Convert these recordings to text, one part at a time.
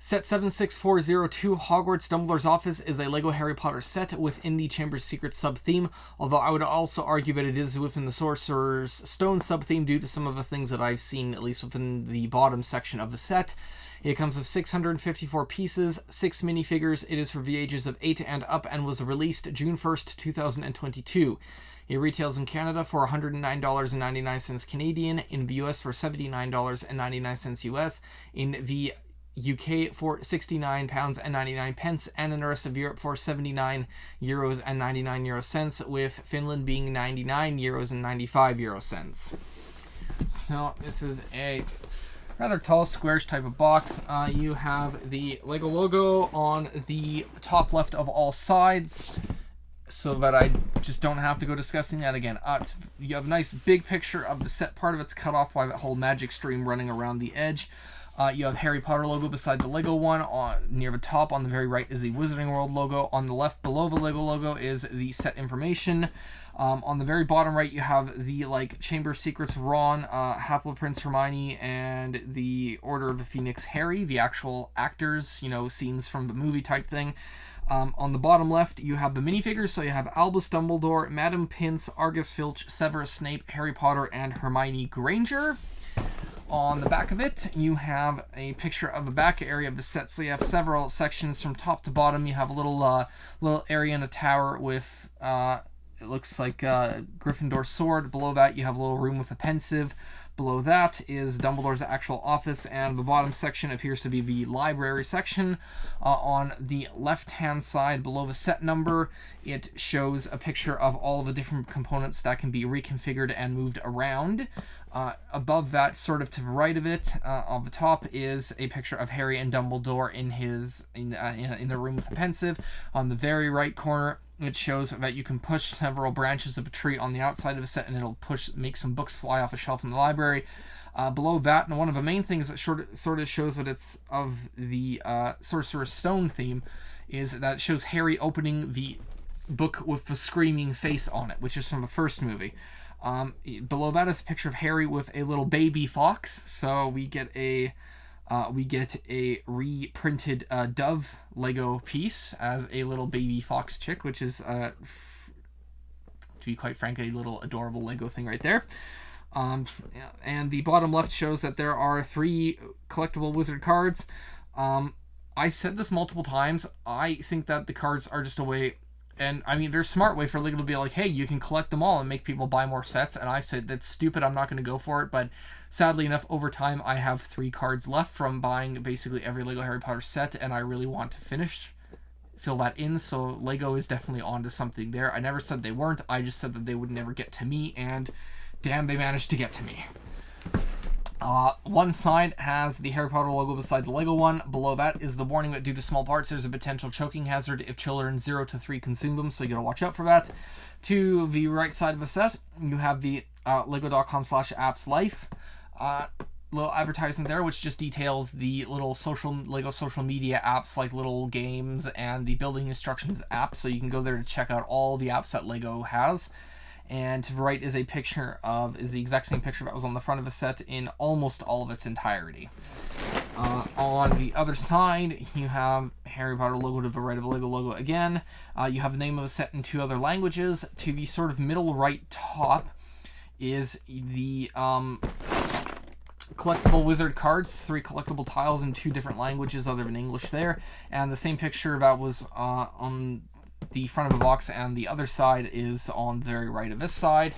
Set 76402, Hogwarts Dumbledore's Office, is a LEGO Harry Potter set within the Chamber's Secret sub-theme, although I would also argue that it is within the Sorcerer's Stone sub-theme due to some of the things that I've seen, at least within the bottom section of the set. It comes with 654 pieces, 6 minifigures. It is for the ages of 8 and up and was released June 1st, 2022. It retails in Canada for $109.99 Canadian, in the US for $79.99 US, in the UK for £69.99, and in the rest of Europe for €79.99, with Finland being €99.95. So this is a rather tall, squarish type of box. You have the LEGO logo on the top left of all sides, so that I just don't have to go discussing that again. You have a nice big picture of the set. Part of it's cut off by that whole magic stream running around the edge. You have Harry Potter logo beside the LEGO one. Near the top on the very right is the Wizarding World logo. On the left below the LEGO logo is the set information. On the very bottom right you have the Chamber of Secrets Ron, Half-Blood Hermione, and the Order of the Phoenix Harry, the actual actors, scenes from the movie type thing. On the bottom left you have the minifigures, so you have Albus Dumbledore, Madame Pince, Argus Filch, Severus Snape, Harry Potter, and Hermione Granger. On the back of it, you have a picture of the back area of the set. So you have several sections from top to bottom. You have a little area in a tower with, it looks like a Gryffindor sword. Below that, you have a little room with a pensive. Below that is Dumbledore's actual office, and the bottom section appears to be the library section. On the left-hand side, below the set number, it shows a picture of all the different components that can be reconfigured and moved around. Above that, sort of to the right of it, on the top, is a picture of Harry and Dumbledore in the room with the pensive. On the very right corner, it shows that you can push several branches of a tree on the outside of a set, and it'll make some books fly off a shelf in the library. Below that, and one of the main things that sort of shows that it's of the Sorcerer's Stone theme, is that it shows Harry opening the book with the screaming face on it, which is from the first movie. Below that is a picture of Harry with a little baby fox. So we get a reprinted Dove Lego piece as a little baby fox chick, which is, to be quite frank, a little adorable Lego thing right there. And the bottom left shows that there are 3 collectible wizard cards. I've said this multiple times. I think that the cards are just a way, and I mean, they're a smart way for LEGO to be like, hey, you can collect them all and make people buy more sets. And I said, that's stupid, I'm not going to go for it. But sadly enough, over time, I have 3 cards left from buying basically every LEGO Harry Potter set, and I really want to fill that in. So LEGO is definitely onto something there. I never said they weren't. I just said that they would never get to me, and damn, they managed to get to me. One side has the Harry Potter logo beside the LEGO one. Below that is the warning that due to small parts, there's a potential choking hazard if children 0 to 3 consume them, so you gotta watch out for that. To the right side of the set, you have the lego.com/appslife little advertisement there, which just details the little LEGO social media apps, like little games and the building instructions app, so you can go there to check out all the apps that LEGO has. And to the right is the exact same picture that was on the front of the set in almost all of its entirety. On the other side, you have Harry Potter logo to the right of the LEGO logo again. You have the name of the set in 2 other languages. To the sort of middle right top is the collectible wizard cards, 3 collectible tiles in 2 different languages other than English there. And the same picture that was on the front of the box, and the other side is on the very right of this side.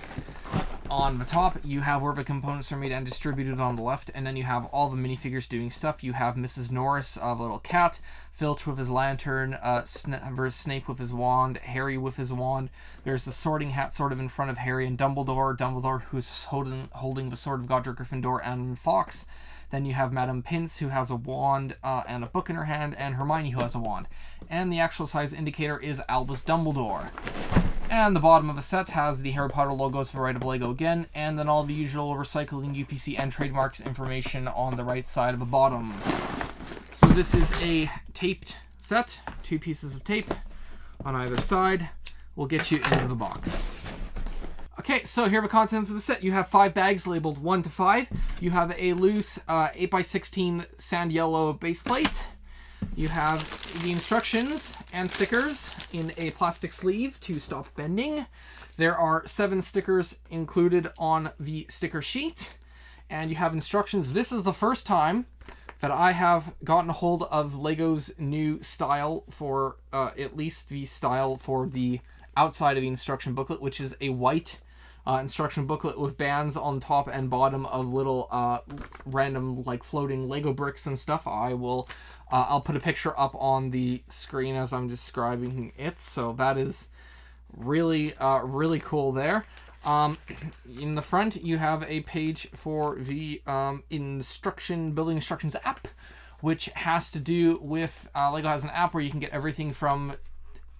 On the top, you have where the components are made and distributed on the left, and then you have all the minifigures doing stuff. You have Mrs. Norris, a little cat, Filch with his lantern, Snape with his wand, Harry with his wand. There's the sorting hat sort of in front of Harry and Dumbledore who's holding the sword of Godric Gryffindor and Fawkes. Then you have Madame Pince, who has a wand and a book in her hand, and Hermione, who has a wand. And the actual size indicator is Albus Dumbledore. And the bottom of the set has the Harry Potter logo to the right of LEGO again, and then all the usual recycling, UPC, and trademarks information on the right side of the bottom. So this is a taped set, 2 pieces of tape on either side. We'll get you into the box. Okay, so here are the contents of the set. You have 5 bags labeled 1 to 5. You have a loose 8x16 sand yellow base plate. You have the instructions and stickers in a plastic sleeve to stop bending. There are 7 stickers included on the sticker sheet, and you have instructions. This is the first time that I have gotten a hold of Lego's new style for, at least the style for the outside of the instruction booklet, which is a white instruction booklet with bands on top and bottom of little random like floating Lego bricks and stuff. I'll put a picture up on the screen as I'm describing it. So that is really really cool there. In the front you have a page for the building instructions app, which has to do with Lego has an app where you can get every theme from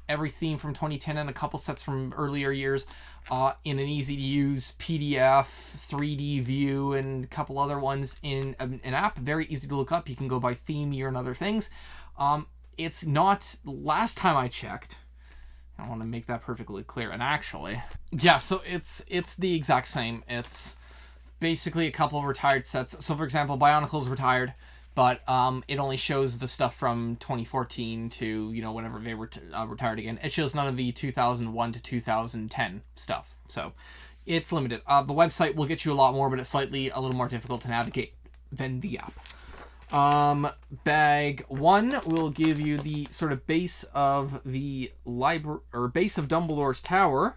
2010 and a couple sets from earlier years in an easy to use PDF, 3D view, and a couple other ones in an app. Very easy to look up. You can go by theme, year, and other things. It's not, last time I checked, I want to make that perfectly clear, and actually, yeah, so it's the exact same. It's basically a couple of retired sets. So for example, Bionicle's retired, but it only shows the stuff from 2014 to, whenever they were retired again. It shows none of the 2001 to 2010 stuff. So it's limited. The website will get you a lot more, but it's a little more difficult to navigate than the app. Bag 1 will give you the sort of base of the library, or base of Dumbledore's tower,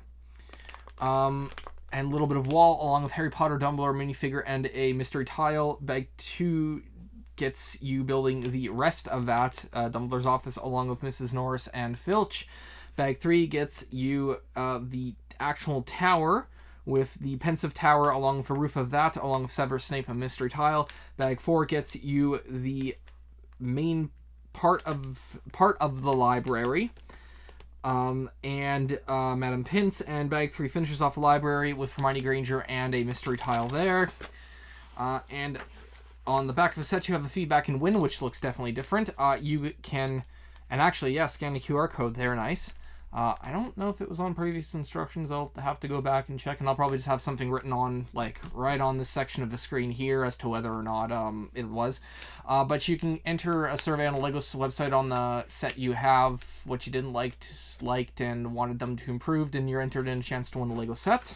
and a little bit of wall, along with Harry Potter, Dumbledore minifigure, and a mystery tile. Bag 2 gets you building the rest of that, Dumbledore's office, along with Mrs. Norris and Filch. Bag 3 gets you the actual tower, with the pensive tower along with the roof of that, along with Severus Snape and mystery tile. Bag 4 gets you the main part of the library, and Madame Pince. And Bag 3 finishes off the library with Hermione Granger and a mystery tile there. And on the back of the set, you have the feedback and win, which looks definitely different. You can, and actually, yeah, scan the QR code there, nice. I don't know if it was on previous instructions. I'll have to go back and check, and I'll probably just have something written on, like, right on this section of the screen here as to whether or not it was. But you can enter a survey on the LEGO's website on the set you have, what you didn't liked and wanted them to improve, and you're entered in a chance to win the LEGO set.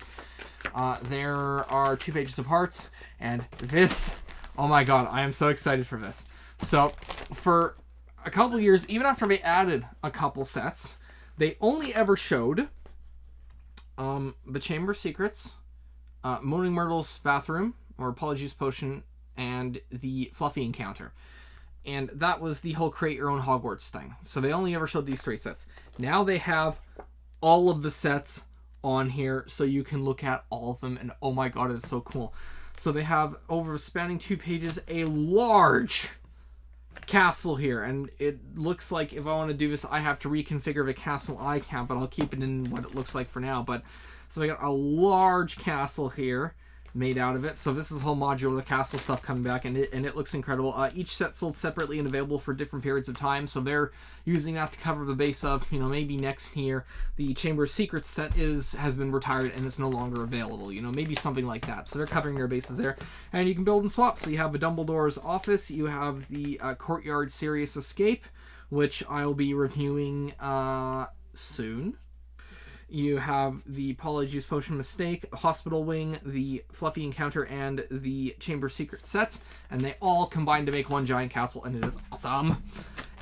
There are 2 pages of parts, and this, oh my god, I am so excited for this. So, for a couple years, even after they added a couple sets, they only ever showed the Chamber of Secrets, Moaning Myrtle's bathroom, or Polyjuice Potion, and the Fluffy Encounter. And that was the whole create your own Hogwarts thing. So they only ever showed these 3 sets. Now they have all of the sets on here, so you can look at all of them, and oh my god, it's so cool. So they have, over spanning 2 pages, a large castle here, and it looks like if I want to do this, I have to reconfigure the castle icon, but I'll keep it in what it looks like for now. But so I got a large castle here made out of it. So this is the whole modular castle stuff coming back, and it looks incredible. Each set sold separately and available for different periods of time, so they're using that to cover the base of, maybe next year the Chamber of Secrets set has been retired and it's no longer available, maybe something like that. So they're covering their bases there, and you can build and swap. So you have the Dumbledore's office, you have the Courtyard Serious Escape, which I'll be reviewing soon. You have the Polyjuice Potion Mistake, Hospital Wing, the Fluffy Encounter, and the Chamber of Secrets set, and they all combine to make one giant castle, and it is awesome.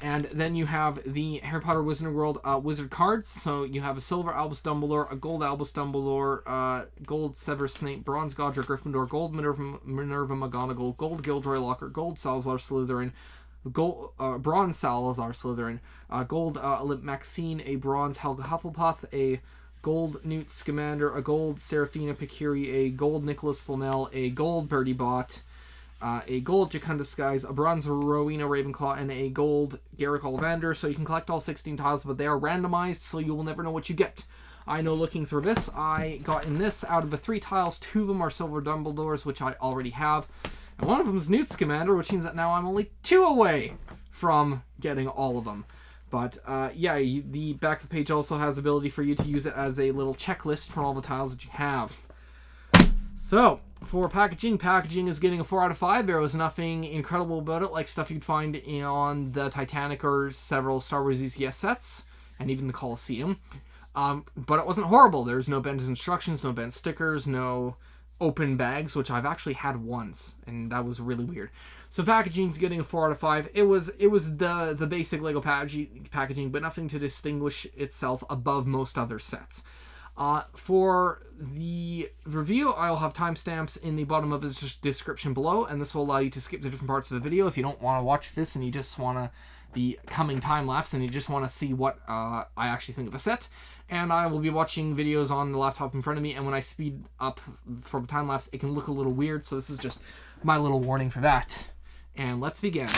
And then you have the Harry Potter Wizarding World wizard cards. So you have a silver Albus Dumbledore, a gold Albus Dumbledore, gold Severus Snape, bronze Godric Gryffindor, gold Minerva McGonagall, gold Gilderoy Lockhart, gold Salazar Slytherin, gold bronze Salazar Slytherin, gold Maxine, a bronze Helga Hufflepuff, a gold Newt Scamander, a gold Seraphina Picuri, a gold Nicholas Flamel, a gold Bertie Bott, a gold Jacunda Skies, a bronze Rowena Ravenclaw, and a gold Garrick Ollivander. So you can collect all 16 tiles, but they are randomized, so you will never know what you get. I know looking through this, I got in this, out of the 3 tiles, 2 of them are Silver Dumbledores, which I already have, and one of them is Newt Scamander, which means that now I'm only 2 away from getting all of them. But, the back of the page also has the ability for you to use it as a little checklist for all the tiles that you have. So, For packaging is getting a 4 out of 5. There was nothing incredible about it, like stuff you'd find on the Titanic or several Star Wars UCS sets, and even the Coliseum. But it wasn't horrible. There's no bent instructions, no bent stickers, no open bags, which I've actually had once, and that was really weird. So packaging's getting a 4 out of 5. It was the basic Lego packaging, but nothing to distinguish itself above most other sets. For the review, I'll have timestamps in the bottom of the description below, and this will allow you to skip to different parts of the video if you don't want to watch this and you just want to the coming time lapse and you just want to see what I actually think of a set. And I will be watching videos on the laptop in front of me, and when I speed up for the time lapse, it can look a little weird, so this is just my little warning for that. And let's begin.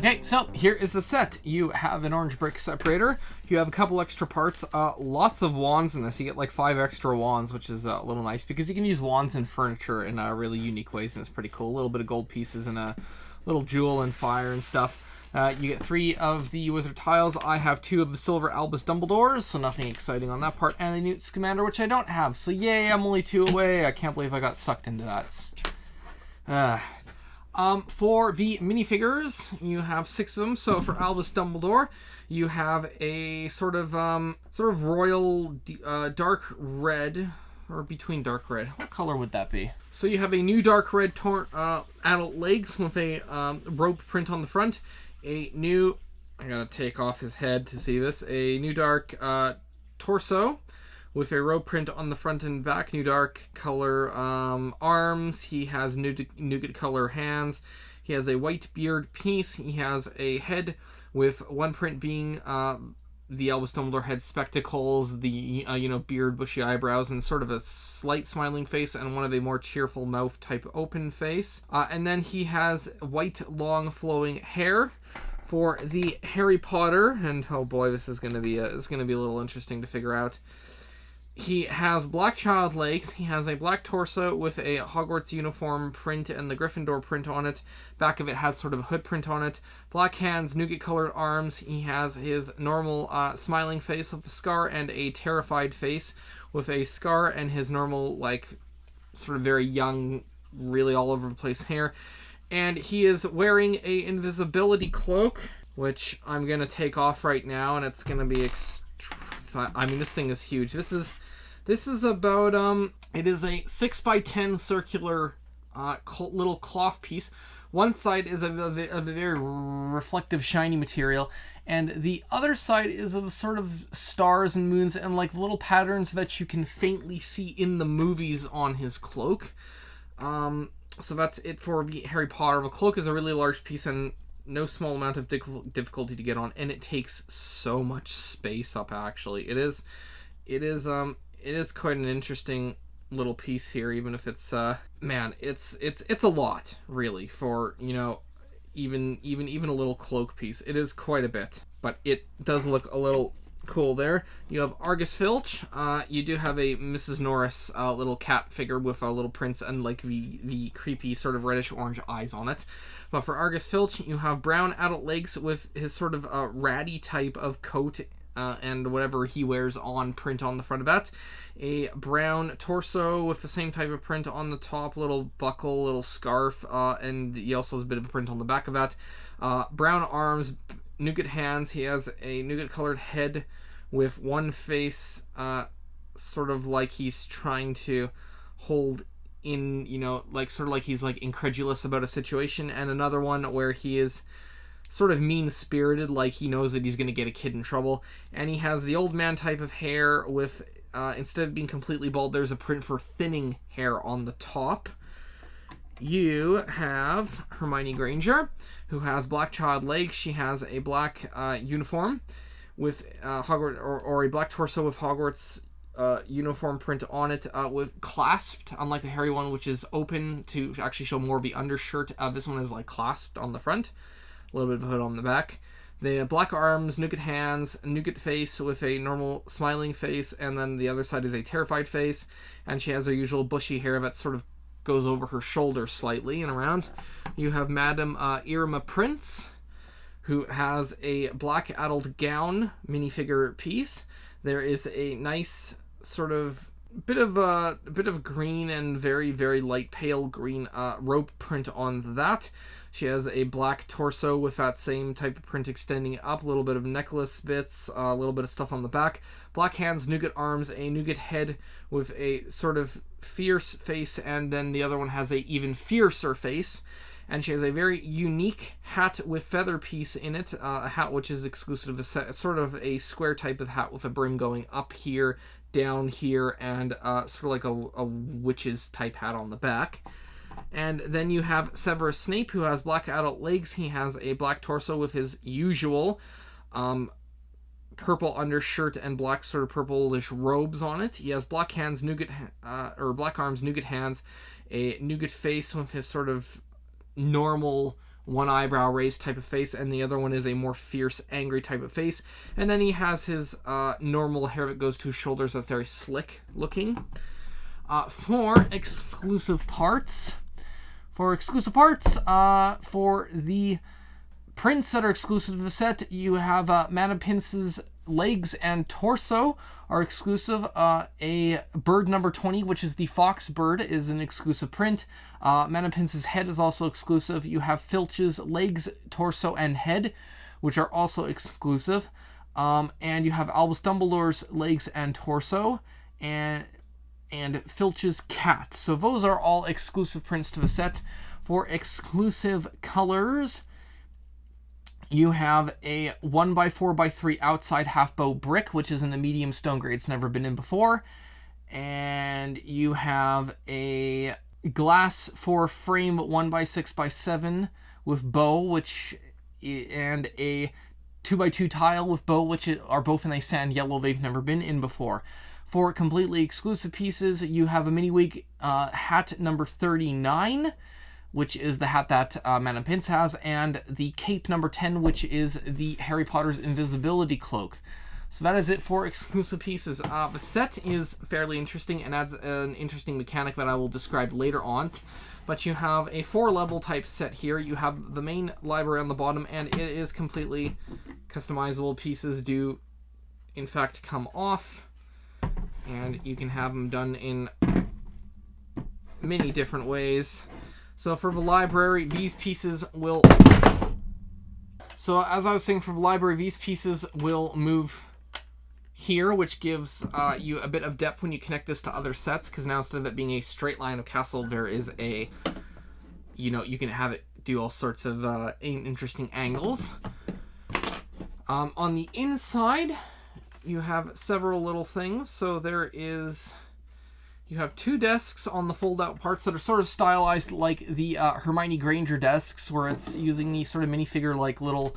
Okay, so here is the set. You have an orange brick separator. You have a couple extra parts. Lots of wands in this. You get like 5 extra wands, which is a little nice because you can use wands in furniture in really unique ways, and it's pretty cool. A little bit of gold pieces and a little jewel and fire and stuff. You get 3 of the wizard tiles. I have 2 of the silver Albus Dumbledores, so nothing exciting on that part. And the Newt Scamander, which I don't have. So yay, I'm only 2 away. I can't believe I got sucked into that. For the minifigures, you have 6 of them. So for Albus Dumbledore, you have a sort of royal dark red, or between dark red. What color would that be? So you have a new dark red adult legs with a rope print on the front. A new, I gotta take off his head to see this. A new dark torso with a rope print on the front and back, new dark color arms. He has nougat color hands. He has a white beard piece. He has a head with one print being the Albus Dumbledore head spectacles, the beard, bushy eyebrows, and sort of a slight smiling face, and one of a more cheerful mouth type open face. And then he has white long flowing hair. For the Harry Potter, and oh boy, this is gonna be a little interesting to figure out. He has black child legs. He has a black torso with a Hogwarts uniform print and the Gryffindor print on it. Back of it has sort of a hood print on it. Black hands, nougat-colored arms. He has his normal smiling face with a scar and a terrified face with a scar, and his normal, like, sort of very young, really all over the place hair. And he is wearing a invisibility cloak, which I'm going to take off right now, and it's going to be... I mean, this thing is huge. This is about, it is a 6x10 circular little cloth piece. One side is of a very reflective, shiny material, and the other side is of sort of stars and moons and like little patterns that you can faintly see in the movies on his cloak. So that's it for the Harry Potter. The cloak is a really large piece and no small amount of difficulty to get on, and it takes so much space up. Actually, it is quite an interesting little piece here. Even if it's man, it's a lot really for even a little cloak piece. It is quite a bit, but it does look a little cool there. You have Argus Filch. You do have a Mrs. Norris little cat figure with a little prince and like the creepy sort of reddish orange eyes on it. But for Argus Filch, you have brown adult legs with his sort of ratty type of coat and whatever he wears on print on the front of that. A brown torso with the same type of print on the top, little buckle, little scarf, and he also has a bit of a print on the back of that. Brown arms, nougat hands. He has a nougat colored head with one face sort of like he's trying to hold in, like sort of like he's like incredulous about a situation, and another one where he is sort of mean-spirited, like he knows that he's going to get a kid in trouble. And he has the old man type of hair with instead of being completely bald, there's a print for thinning hair on the top. You have Hermione Granger, who has black child legs. She has a black uniform with Hogwarts, or a black torso with Hogwarts uniform print on it, with clasped, unlike the Harry one, which is open to actually show more of the undershirt. This one is like clasped on the front, a little bit of a hood on the back. They have black arms, nougat hands, nougat face with a normal smiling face, and then the other side is a terrified face, and she has her usual bushy hair that sort of goes over her shoulder slightly and around. You have Madame Irma Prince, who has a black adult gown minifigure piece. There is a nice sort of bit of green and very, very light pale green rope print on that. She has a black torso with that same type of print extending up, a little bit of necklace bits, a little bit of stuff on the back. Black hands, nougat arms, a nougat head with a sort of fierce face, and then the other one has a even fiercer face. And she has a very unique hat with feather piece in it, a hat which is exclusive to a sort of a square type of hat with a brim going up here, down here, and sort of like a witch's type hat on the back. And then you have Severus Snape, who has black adult legs. He has a black torso with his usual purple undershirt and black sort of purplish robes on it. He has black hands, black arms, nougat hands, a nougat face with his sort of normal one eyebrow raised type of face, and the other one is a more fierce, angry type of face. And then he has his normal hair that goes to his shoulders that's very slick looking. For exclusive parts, for the prints that are exclusive to the set, you have Manapince's legs and torso are exclusive. A bird number 20, which is the fox bird, is an exclusive print. Manapince's head is also exclusive. You have Filch's legs, torso, and head, which are also exclusive. And you have Albus Dumbledore's legs and torso, and Filch's cat. So those are all exclusive prints to the set. For exclusive colors, you have a 1x4x3 outside half bow brick, which is in the medium stone grade. It's never been in before. And you have a glass for frame 1x6x7 with bow, and a 2x2 tile with bow, which are both in a sand yellow. They've never been in before. For completely exclusive pieces, you have a Mini-Wig hat number 39, which is the hat that Manapince has, and the cape number 10, which is the Harry Potter's invisibility cloak. So that is it for exclusive pieces. The set is fairly interesting and adds an interesting mechanic that I will describe later on. But you have a 4-level type set here. You have the main library on the bottom, and it is completely customizable. Pieces do, in fact, come off, and you can have them done in many different ways. So for the library, these pieces will... So as I was saying, for the library, these pieces will move here, which gives you a bit of depth when you connect this to other sets, because now instead of it being a straight line of castle, there is a... you can have it do all sorts of interesting angles. On the inside, you have several little things. So there is... You have 2 desks on the fold-out parts that are sort of stylized like the Hermione Granger desks, where it's using these sort of minifigure-like little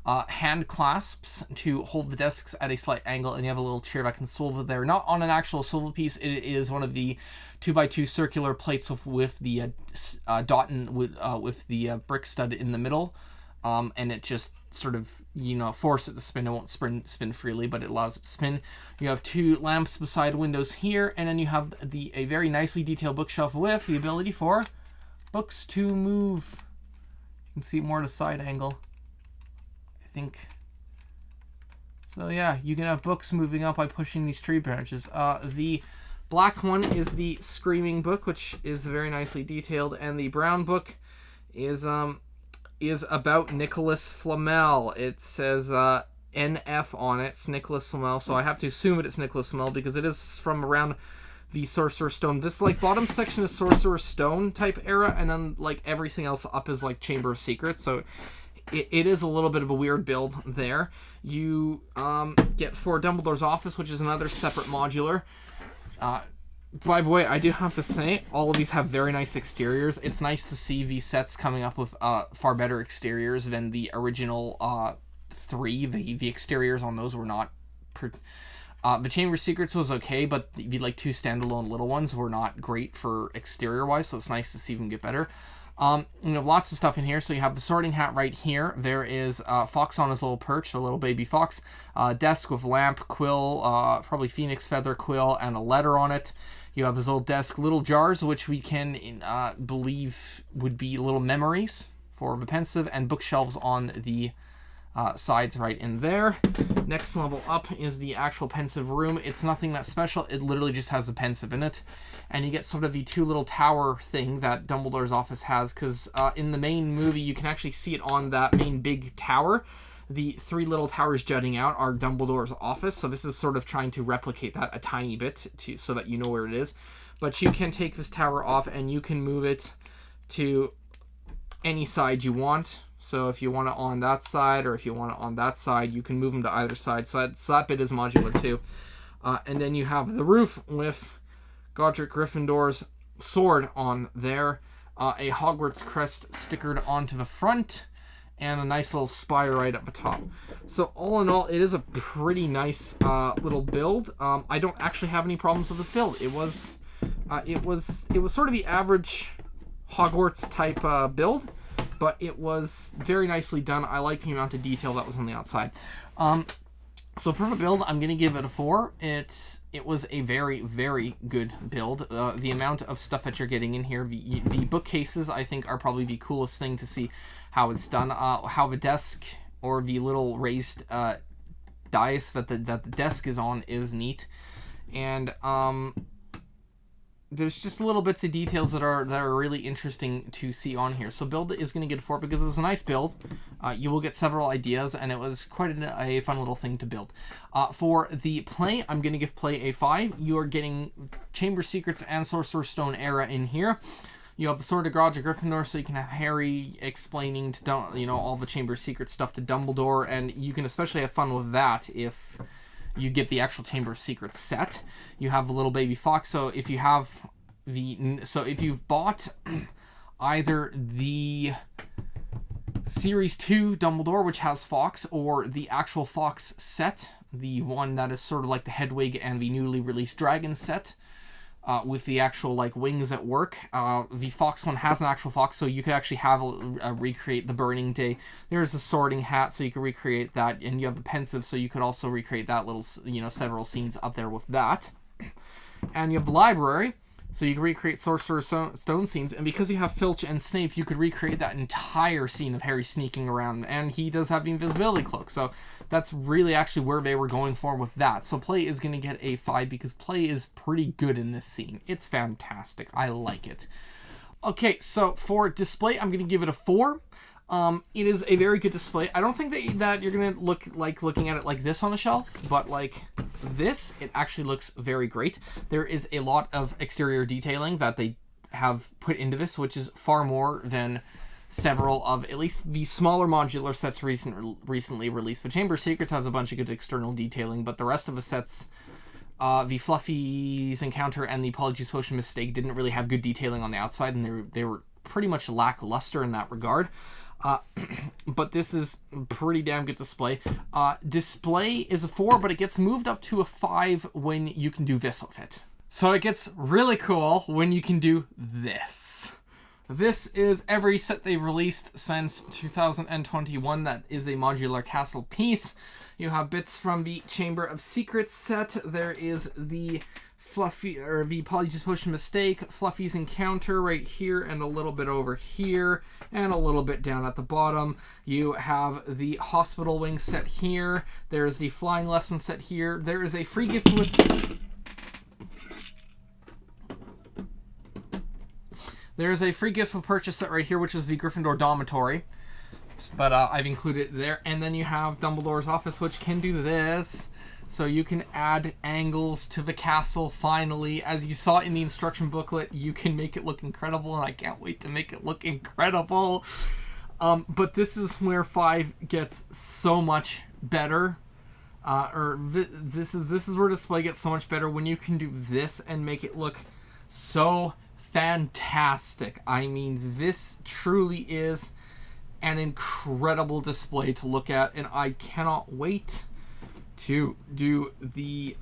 hand clasps to hold the desks at a slight angle, and you have a little chair that can swivel there. Not on an actual swivel piece, it is one of the 2x2 circular plates with the dot and with the brick stud in the middle, and it just sort of, force it to spin. It won't spin freely, but it allows it to spin. You have 2 lamps beside windows here, and then you have a very nicely detailed bookshelf with the ability for books to move. You can see more at a side angle, I think. So yeah, you can have books moving up by pushing these tree branches. The black one is the Screaming book, which is very nicely detailed, and the brown book is about Nicholas Flamel. It says NF on it. It's Nicholas Flamel, so I have to assume it's Nicholas Flamel because it is from around the Sorcerer's Stone. This bottom section is Sorcerer's Stone type era, and then everything else up is Chamber of Secrets. So it is a little bit of a weird build there. You get for Dumbledore's office, which is another separate modular. By the way, I do have to say, all of these have very nice exteriors. It's nice to see these sets coming up with far better exteriors than the original 3. The exteriors on those were not... the Chamber of Secrets was okay, but the 2 standalone little ones were not great for exterior-wise, so it's nice to see them get better. You have lots of stuff in here. So you have the Sorting Hat right here. There is Fox on his little perch, a little baby fox. Desk with lamp, quill, probably phoenix feather quill, and a letter on it. You have his little desk, little jars, which we can believe would be little memories for the pensive, and bookshelves on the sides right in there. Next level up is the actual pensive room. It's nothing that special. It literally just has a pensive in it. And you get sort of the 2 little tower thing that Dumbledore's office has, because in the main movie, you can actually see it on that main big tower. The 3 little towers jutting out are Dumbledore's office, so this is sort of trying to replicate that a tiny bit so that you know where it is. But you can take this tower off and you can move it to any side you want. So if you want it on that side or if you want it on that side, you can move them to either side. So that bit is modular too. And then you have the roof with Godric Gryffindor's sword on there, a Hogwarts crest stickered onto the front, and a nice little spire right up the top. So all in all, it is a pretty nice little build. I don't actually have any problems with this build. It was sort of the average Hogwarts type build. but it was very nicely done. I like the amount of detail that was on the outside. So for the build, I'm going to give it a 4. It was a very, very good build. The amount of stuff that you're getting in here, the bookcases, I think, are probably the coolest thing to see how it's done. How the desk or the little raised dais that the desk is on is neat. And there's just little bits of details that are really interesting to see on here. So build is going to get a 4 because it was a nice build. You will get several ideas, and it was quite a fun little thing to build. For the play, I'm going to give play a 5. You are getting Chamber Secrets and Sorcerer's Stone era in here. You have the Sword of Grodge of Gryffindor, so you can have Harry explaining to all the Chamber Secret stuff to Dumbledore, and you can especially have fun with that if you get the actual Chamber of Secrets set. You have the little baby fox, so if you've bought either the Series 2 Dumbledore, which has Fox, or the actual Fox set, the one that is sort of like the Hedwig and the newly released Dragon set, with the actual wings at work. The Fox one has an actual fox, so you could actually have recreate the Burning Day. There's a Sorting Hat, so you can recreate that, and you have the Pensive, so you could also recreate that little, several scenes up there with that. And you have the Library, so you can recreate Sorcerer's Stone scenes, and because you have Filch and Snape, you could recreate that entire scene of Harry sneaking around, and he does have the invisibility cloak, so that's really actually where they were going for with that. So play is going to get a 5 because play is pretty good in this scene. It's fantastic. I like it. Okay, so for display, I'm going to give it a 4. It is a very good display. I don't think that you're going to look like looking at it like this on a shelf, but like this, it actually looks very great. There is a lot of exterior detailing that they have put into this, which is far more than several of at least the smaller modular sets recently released. The Chamber of Secrets has a bunch of good external detailing, but the rest of the sets, the Fluffy's Encounter and the Polyjuice Potion Mistake, didn't really have good detailing on the outside, and they were pretty much lackluster in that regard. But this is pretty damn good display. Display is a 4, but it gets moved up to a 5 when you can do this with it. So it gets really cool when you can do this. This is every set they've released since 2021 that is a modular castle piece. You have bits from the Chamber of Secrets set. There is the the Polyjuice Potion Mistake, Fluffy's Encounter right here, and a little bit over here, and a little bit down at the bottom. You have the Hospital Wing set here. There's the Flying Lesson set here. There is a free gift with... There's a free gift for purchase set right here, which is the Gryffindor Dormitory. But I've included it there. And then you have Dumbledore's office, which can do this. So you can add angles to the castle finally. As you saw in the instruction booklet, you can make it look incredible, and I can't wait to make it look incredible. But this is where 5 gets so much better. This is where display gets so much better, when you can do this and make it look so fantastic. I mean, this truly is an incredible display to look at, and I cannot wait to do the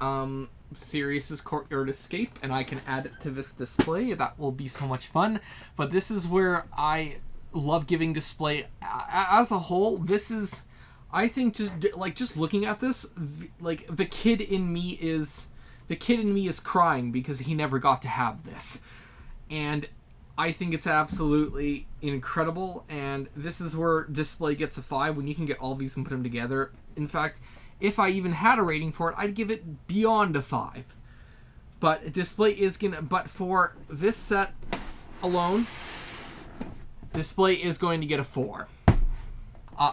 Sirius's Courtyard Escape, and I can add it to this display. That will be so much fun. But this is where I love giving display as a whole. This is, I think, just looking at this, like the kid in me is crying because he never got to have this. And I think it's absolutely incredible, and this is where display gets a 5, when you can get all these and put them together. In fact, if I even had a rating for it, I'd give it beyond a 5. But display is but for this set alone, display is going to get a 4.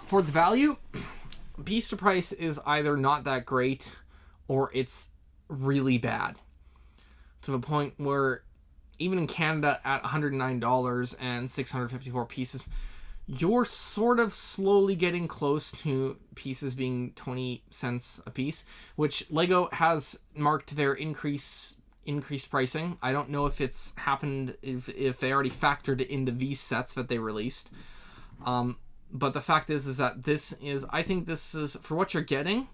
For the value, piece to price is either not that great, or it's really bad, to the point where even in Canada at $109 and 654 pieces, you're sort of slowly getting close to pieces being 20 cents a piece, which Lego has marked their increased pricing. I don't know if it's happened, if they already factored it into these sets that they released. But the fact is that I think this is, for what you're getting,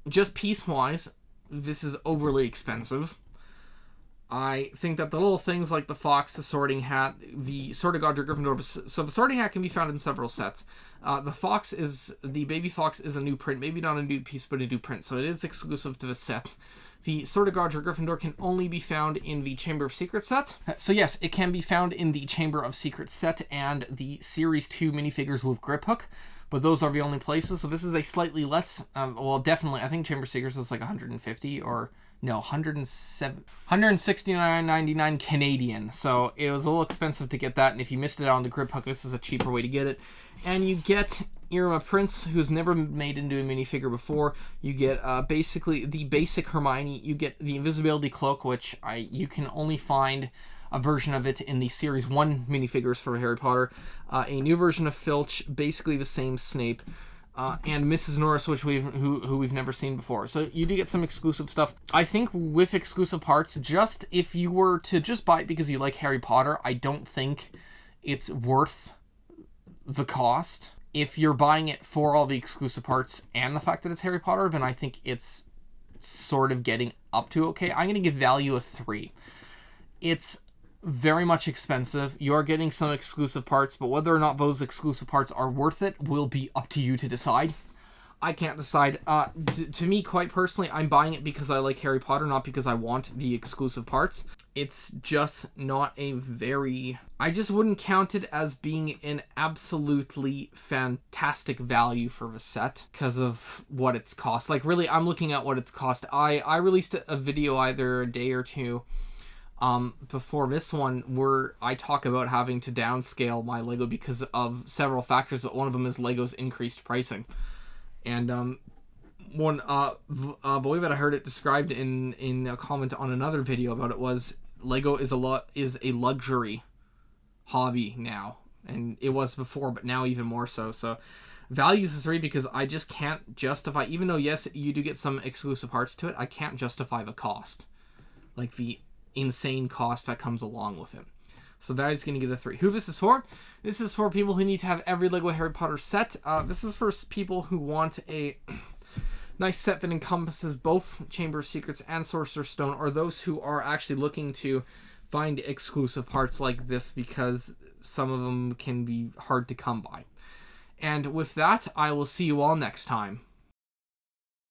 just piece-wise, this is overly expensive. I think that the little things like the fox, the sorting hat, the Sword of Godric Gryffindor. So the sorting hat can be found in several sets. The baby fox is a new print, maybe not a new piece, but a new print. So it is exclusive to the set. The Sword of Godric Gryffindor can only be found in the Chamber of Secrets set. So yes, it can be found in the Chamber of Secrets set and the Series 2 minifigures with grip hook. But those are the only places. So this is a slightly less, well, definitely, I think Chamber of Secrets was like 150 or... No, 169.99 Canadian. So it was a little expensive to get that, and if you missed it out on the grip hook, this is a cheaper way to get it. And you get Irma Prince, who's never made into a minifigure before. You get basically the basic Hermione. You get the invisibility cloak, which you can only find a version of it in the Series 1 minifigures for Harry Potter. A new version of Filch, basically the same Snape. And Mrs. Norris, which who we've never seen before. So you do get some exclusive stuff. I think with exclusive parts, just if you were to just buy it because you like Harry Potter, I don't think it's worth the cost. If you're buying it for all the exclusive parts and the fact that it's Harry Potter, then I think it's sort of getting up to okay. I'm going to give value a 3. It's very much expensive. You're getting some exclusive parts, but whether or not those exclusive parts are worth it will be up to you to decide. I can't decide. To me, quite personally, I'm buying it because I like Harry Potter, not because I want the exclusive parts. It's just not a very... I just wouldn't count it as being an absolutely fantastic value for the set because of what it's cost. Like, really, I'm looking at what it's cost. I released a video either a day or two before this one where I talk about having to downscale my Lego because of several factors, but one of them is Lego's increased pricing. And the way that I heard it described in a comment on another video about it was Lego is a luxury hobby now, and it was before, but now even more so. So values is 3 because I just can't justify, even though yes you do get some exclusive parts to it, I can't justify the cost, like the insane cost that comes along with it. So that is going to get a 3. Who this is for? This is for people who need to have every Lego Harry Potter set. This is for people who want a nice set that encompasses both Chamber of Secrets and Sorcerer's Stone, or those who are actually looking to find exclusive parts like this because some of them can be hard to come by. And with that, I will see you all next time.